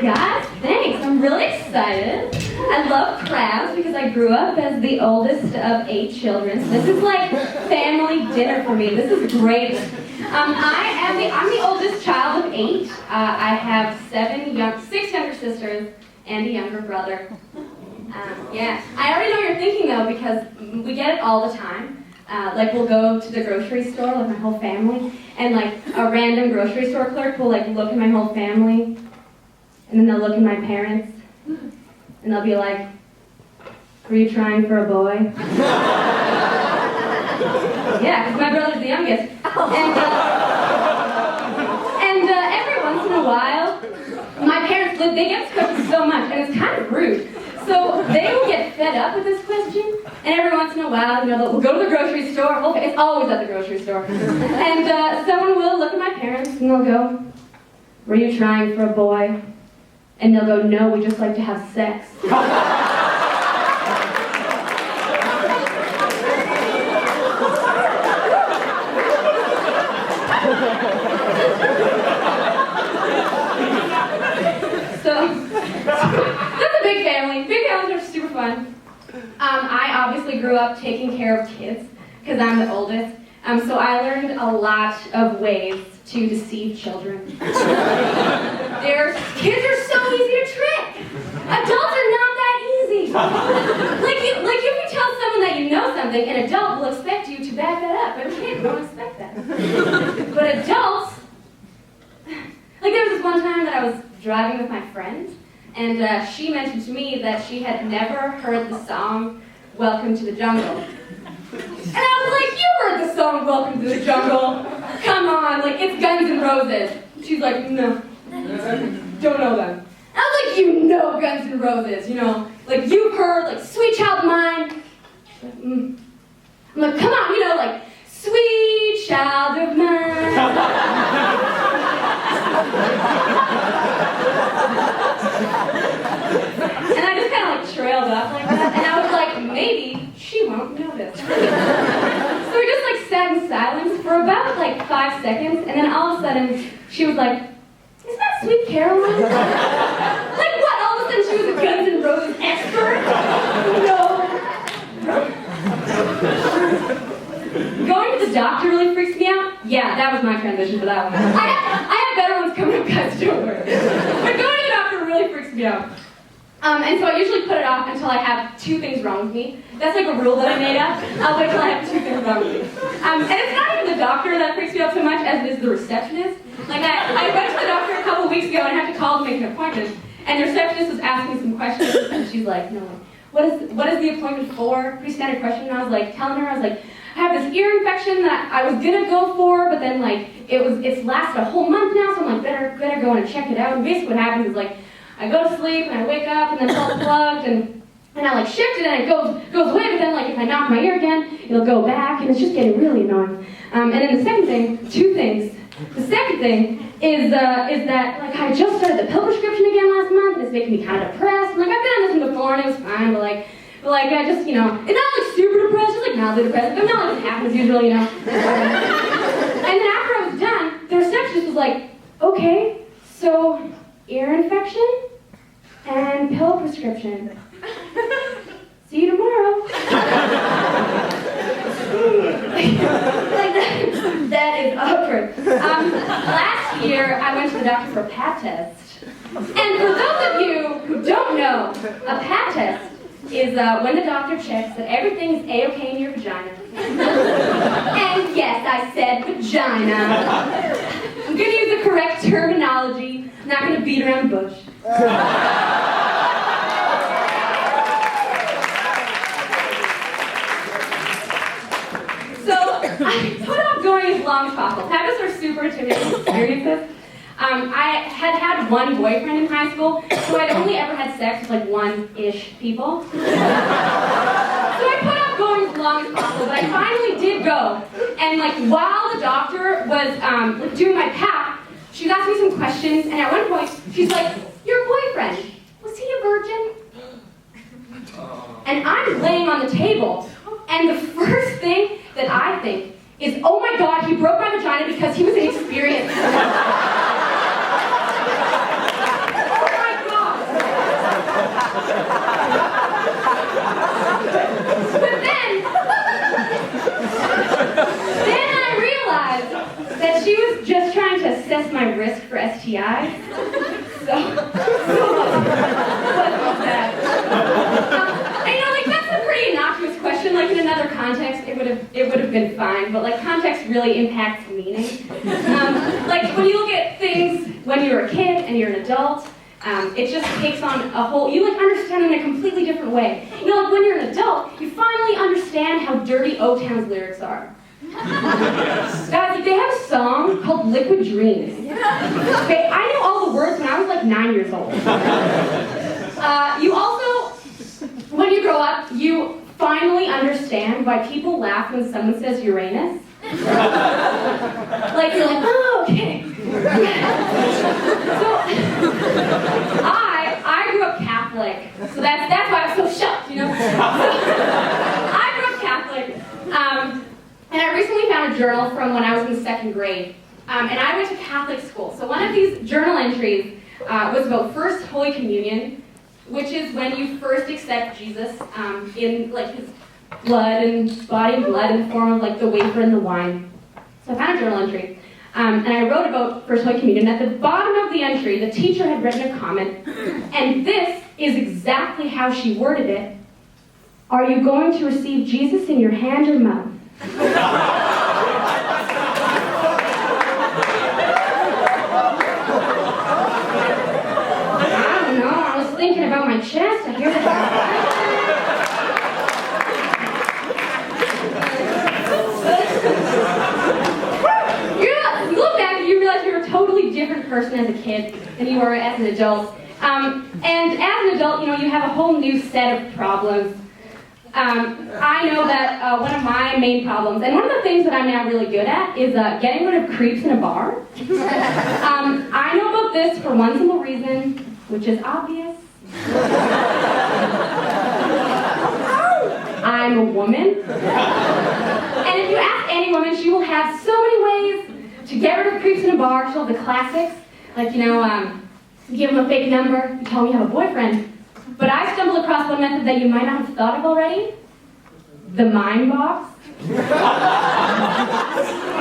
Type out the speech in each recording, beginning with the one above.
gosh, thanks. I'm really excited. I love crabs because I grew up as the oldest of 8 children. So this is like family dinner for me. This is great. I'm the oldest child of 8. I have 6 younger sisters and a younger brother. Yeah, I already know what you're thinking though because we get it all the time. Like we'll go to the grocery store, like my whole family, and like a random grocery store clerk will like look at my whole family, and then they'll look at my parents, and they'll be like, "Were you trying for a boy?" Yeah, because my brother's the youngest. And every once in a while, my parents, they get this question so much, and it's kind of rude. So they will get fed up with this question, and every once in a while, they'll go to the grocery store. Okay, it's always at the grocery store. And someone will look at my parents, and they'll go, "Were you trying for a boy?" And they'll go, "No, we just like to have sex." Big families are super fun. I obviously grew up taking care of kids because I'm the oldest. So I learned a lot of ways to deceive children. Kids are so easy to trick. Adults are not that easy. Like if you tell someone that you know something, an adult will expect you to back that up, but kids don't expect that. But adults, like there was this one time that I was driving with my friend. And she mentioned to me that she had never heard the song "Welcome to the Jungle." And I was like, "You heard the song "Welcome to the Jungle"? Come on, like it's Guns N' Roses." She's like, "No, don't know them." I was like, "You know Guns N' Roses, like you've heard like "Sweet Child of Mine." She's like, I'm like, "Come on, like Sweet Child of Mine." And I just kind of like trailed off like that, and I was like, maybe she won't notice. So we just like sat in silence for about like 5 seconds, and then all of a sudden she was like, "Isn't that Sweet Caroline?" Like what? All of a sudden she was a Guns N' Roses expert? No. Going to the doctor really freaks me out. Yeah, that was my transition for that one. I have better ones coming up, guys, don't worry. But going to the doctor really freaks me out. And so I usually put it off until I have 2 things wrong with me. That's like a rule that I made up. I'll wait till I have 2 things wrong with me. And it's not even the doctor that freaks me out so much as it is the receptionist. Like I went to the doctor a couple weeks ago and I had to call to make an appointment. And the receptionist was asking me some questions and she's like, "No, what is the appointment for?" Pretty standard question. And I was like telling her, I was like, "I have this ear infection that I was gonna go for, but then like it's lasted a whole month now, so I'm like better go and check it out." And basically what happens is like I go to sleep and I wake up and then it's all plugged and I like shift it and it goes away, but then like if I knock my ear again, it'll go back and it's just getting really annoying. And then the second thing, 2 things. The second thing is that like I just started the pill prescription again last month and it's making me kind of depressed. Like I've been on this one before and it was fine, but like I just, it's not like super depressed, just like mildly depressed, but not like it happens usually, And then after I was done, the receptionist was like, "Okay, so ear infection and pill prescription. See you tomorrow." That is awkward. Last year, I went to the doctor for a pap test. And for those of you who don't know, a pap test is when the doctor checks that everything is A-okay in your vagina. And yes, I said vagina. I'm going to use the correct terminology. I'm not going to beat around the bush. So I put off going as long as possible. Papas are super intimidating experiences. I had one boyfriend in high school, so I'd only ever had sex with like 1-ish people. So I put off going as long as possible, but I finally did go. And like while the doctor was doing my pap, she asked me some questions, and at one point she's like, "Your boyfriend, was he a virgin?" And I'm laying on the table, and the first thing that I think is, "Oh my God, he broke my vagina because he was inexperienced." Oh my been fine, but like context really impacts meaning. Like when you look at things when you're a kid and you're an adult, it just takes on a whole, you like understand in a completely different way. You know, like when you're an adult, you finally understand how dirty O-Town's lyrics are. Guys, like, they have a song called Liquid Dreams. Okay, I knew all the words when I was like 9 years old. You also, when you grow up, you finally understand why people laugh when someone says Uranus. Like, you're like, oh, okay. So, I grew up Catholic, so that's why I'm so shocked, you know? I grew up Catholic, and I recently found a journal from when I was in 2nd grade, and I went to Catholic school. So one of these journal entries was about First Holy Communion, which is when you first accept Jesus in like his blood and body and blood in the form of like the wafer and the wine. So I found a journal entry, and I wrote about First Holy Communion. At the bottom of the entry, the teacher had written a comment, and this is exactly how she worded it. Are you going to receive Jesus in your hand or mouth? I don't know, I was thinking about my chest. I hear that. You look back and you realize you're a totally different person as a kid than you are as an adult. And as an adult, you know, you have a whole new set of problems. I know that one of my main problems, and one of the things that I'm now really good at, is getting rid of creeps in a bar. I know about this for one simple reason, which is obvious. I'm a woman. And if you ask any woman, she will have so many ways to get rid of creeps in a bar. She'll have the classics, like, you know, you give them a fake number, you tell them you have a boyfriend. But I stumbled across one method that you might not have thought of already. The mime box.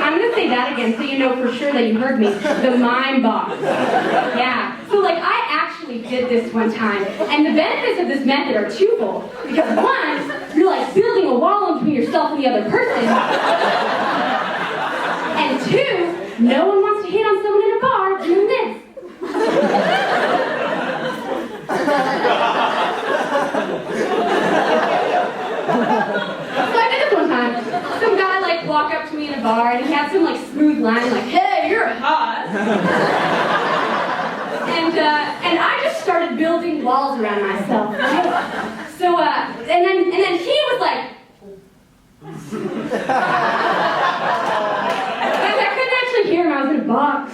I'm going to say that again so you know for sure that you heard me. The mime box. Yeah. So like I actually did this one time. And the benefits of this method are twofold. Because one, you're like building a wall between yourself and the other person. And two, no one wants to hit on someone in a bar doing this. So I did this one time. Some guy like walked up to me in a bar and he had some like smooth line like, "Hey, you're hot." And I just started building walls around myself. Right? So and then he was like, I couldn't actually hear him. I was in a box.